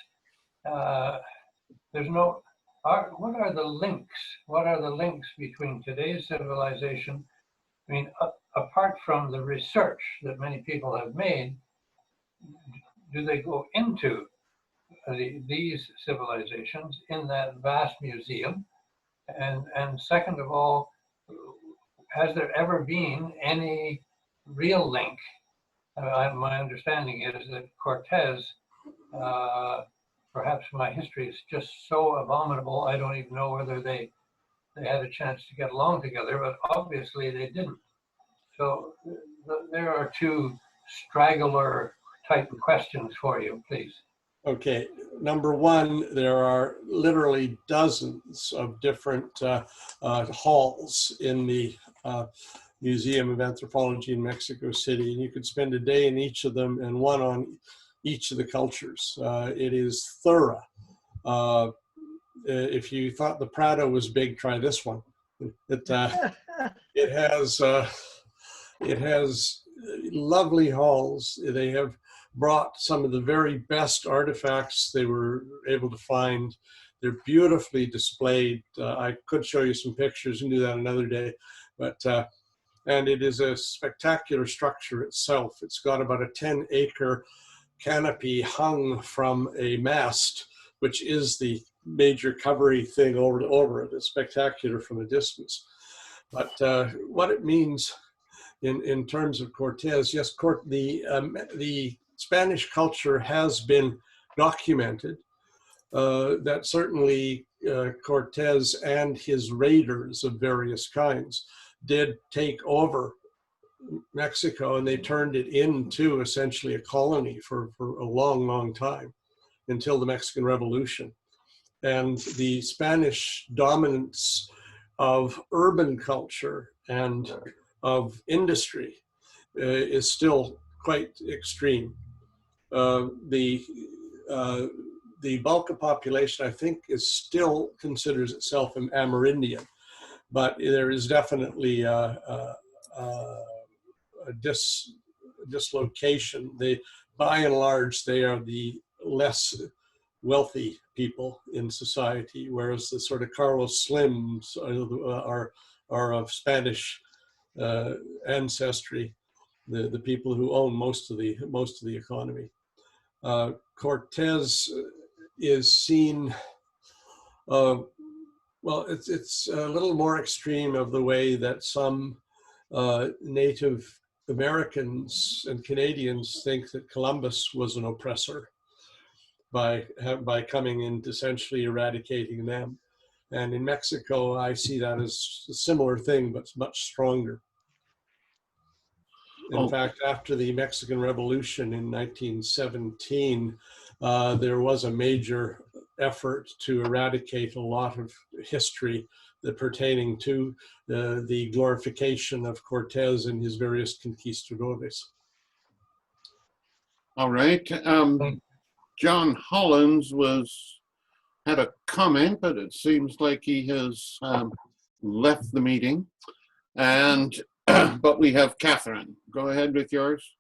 there's no, what are the links? What are the links between today's civilization? I mean, apart from the research that many people have made, do they go into these civilizations in that vast museum? And second of all, has there ever been any real link? My understanding is that Cortez, perhaps my history is just so abominable, I don't even know whether they had a chance to get along together, but obviously they didn't. So there are two straggler type questions for you, please. Okay, number one, there are literally dozens of different halls in the Museum of Anthropology in Mexico City, and you could spend a day in each of them and one on each of the cultures. It is thorough. If you thought the Prado was big, try this one. It has lovely halls. They have brought some of the very best artifacts they were able to find. They're beautifully displayed. I could show you some pictures and do that another day, but and it is a spectacular structure itself. It's got about a 10-acre canopy hung from a mast, which is the major covery thing over it. It's spectacular from a distance. But what it means in terms of Cortez, yes, the Spanish culture has been documented. That certainly Cortez and his raiders of various kinds did take over Mexico, and they turned it into essentially a colony for a long, long time until the Mexican Revolution. And the Spanish dominance of urban culture and of industry is still quite extreme. The bulk of population, I think, still considers itself an Amerindian, but there is definitely a dislocation. By and large, they are the less wealthy people in society, whereas the sort of Carlos Slims are of Spanish ancestry, the people who own most of the economy. Cortez is seen, well, it's a little more extreme of the way that some Native Americans and Canadians think that Columbus was an oppressor by coming and essentially eradicating them. And in Mexico, I see that as a similar thing, but much stronger. In fact, after the Mexican Revolution in 1917, there was a major effort to eradicate a lot of history pertaining to the glorification of Cortez and his various conquistadores. All right. John Hollins had a comment, but it seems like he has left the meeting. And but we have Catherine. Go ahead with yours.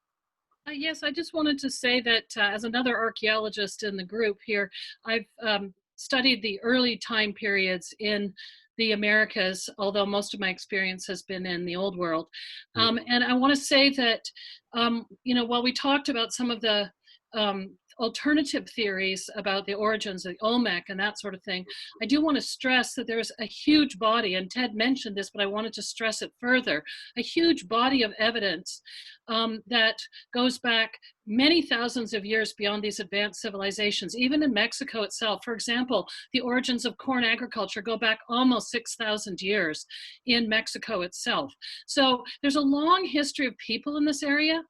Yes, I just wanted to say that as another archaeologist in the group here, I've studied the early time periods in the Americas, although most of my experience has been in the Old World. And I want to say that, you know, while we talked about some of the alternative theories about the origins of the Olmec and that sort of thing, I do want to stress that there's a huge body, and Ted mentioned this, but I wanted to stress it further, a huge body of evidence that goes back many thousands of years beyond these advanced civilizations, even in Mexico itself. For example, the origins of corn agriculture go back almost 6,000 years in Mexico itself. So there's a long history of people in this area.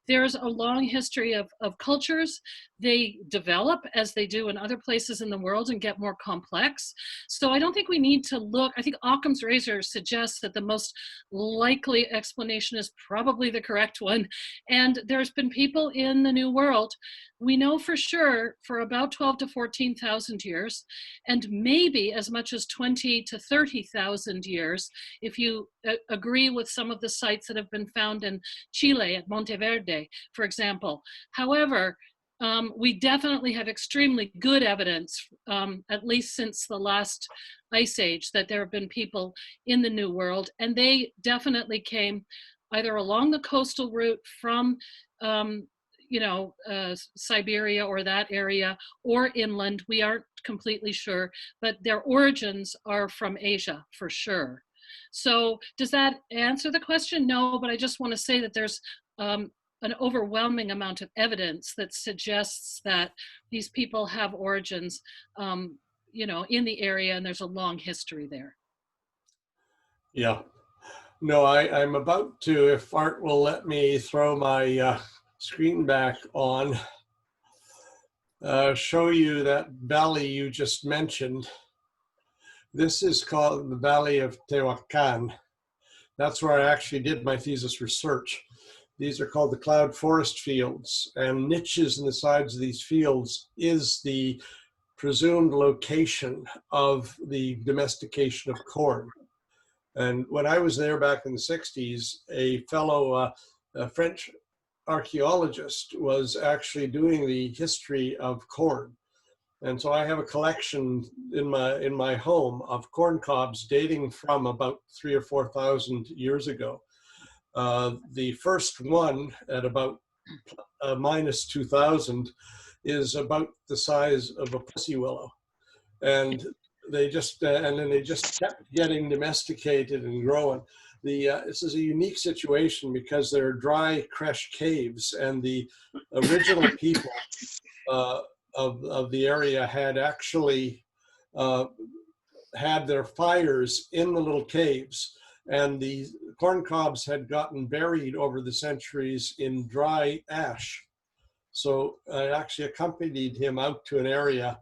There's a long history of cultures. They develop as they do in other places in the world and get more complex. So I don't think we need to look, I think Occam's razor suggests that the most likely explanation is probably the correct one. And there's been people in the New World, we know for sure for about 12 to 14,000 years, and maybe as much as 20 to 30,000 years, if you agree with some of the sites that have been found in Chile at Monteverde, for example. However, we definitely have extremely good evidence, at least since the last ice age, that there have been people in the New World, and they definitely came either along the coastal route from, Siberia or that area, or inland. We aren't completely sure, but their origins are from Asia for sure. So does that answer the question? No, but I just want to say that there's an overwhelming amount of evidence that suggests that these people have origins, in the area, and there's a long history there. Yeah. No, I'm about to, if Art will let me throw my screen back on, show you that valley you just mentioned. This is called the Valley of Teotihuachan. That's where I actually did my thesis research. These are called the cloud forest fields, and niches in the sides of these fields is the presumed location of the domestication of corn. And when I was there back in the 60s, a fellow French archaeologist was actually doing the history of corn. And so I have a collection in my home of corn cobs dating from about 3,000 or 4,000 years ago. The first one at about minus 2,000 is about the size of a pussy willow. And they just, and then they just kept getting domesticated and growing. This is a unique situation because they're dry creche caves, and the original people of the area had actually had their fires in the little caves, and the corn cobs had gotten buried over the centuries in dry ash. So I actually accompanied him out to an area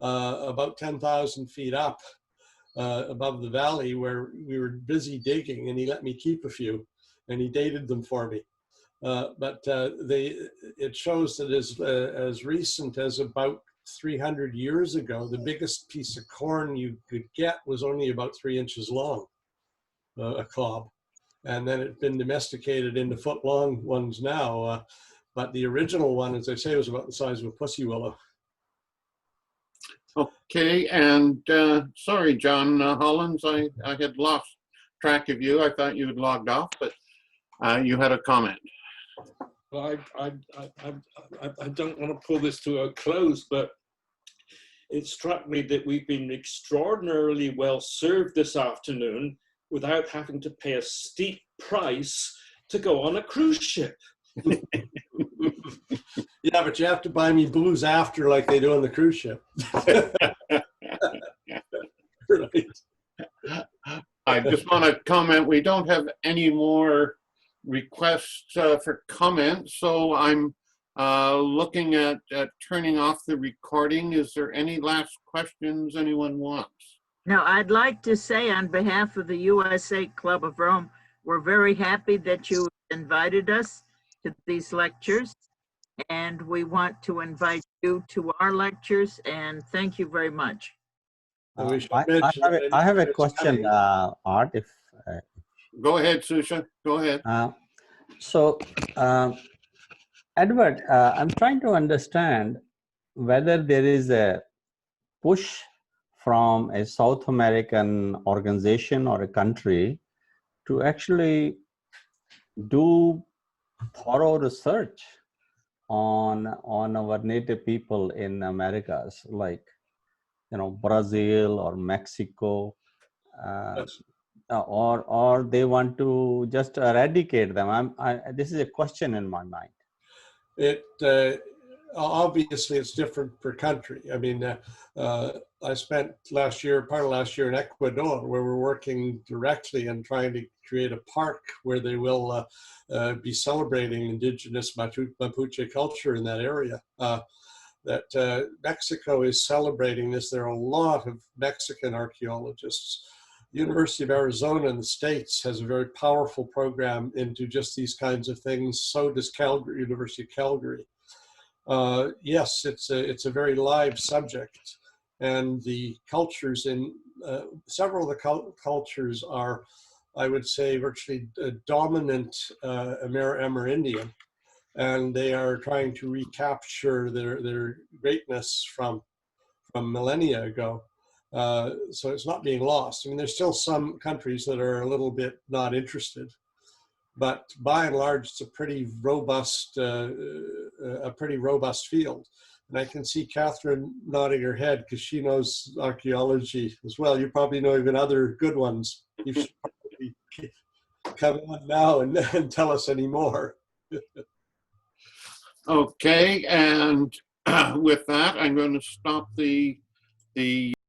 about 10,000 feet up above the valley where we were busy digging, and he let me keep a few, and he dated them for me. It shows that as recent as about 300 years ago, the biggest piece of corn you could get was only about 3 inches long, a cob. And then it's been domesticated into foot-long ones now. But the original one, as I say, was about the size of a pussy willow. Okay, and sorry, John Hollins, I had lost track of you. I thought you had logged off, but you had a comment. Well, I don't want to pull this to a close, but it struck me that we've been extraordinarily well served this afternoon without having to pay a steep price to go on a cruise ship. Yeah, but you have to buy me booze after, like they do on the cruise ship. Right. I just want to comment, we don't have any more requests for comments, so I'm looking at turning off the recording. Is there any last questions anyone wants? Now, I'd like to say on behalf of the USA Club of Rome, we're very happy that you invited us to these lectures, and we want to invite you to our lectures, and thank you very much. I have a question, Art, if Go ahead, Susha, go ahead. Edward, I'm trying to understand whether there is a push from a South American organization or a country to actually do thorough research on our native people in Americas, like Brazil or Mexico, or they want to just eradicate them. This is a question in my mind. Obviously it's different per country. I mean, I spent part of last year in Ecuador, where we're working directly and trying to create a park where they will be celebrating indigenous Mapuche culture in that area. Mexico is celebrating this. There are a lot of Mexican archaeologists University of Arizona in the States has a very powerful program into just these kinds of things. So does Calgary, University of Calgary. Yes, it's a very live subject, and the cultures in several of the cultures are, I would say, virtually dominant Amerindian, and they are trying to recapture their greatness from millennia ago. So it's not being lost. I mean, there's still some countries that are a little bit not interested, but by and large, it's a pretty robust field. And I can see Catherine nodding her head because she knows archaeology as well. You probably know even other good ones. You should probably come on now and tell us any more. Okay, and with that, I'm going to stop the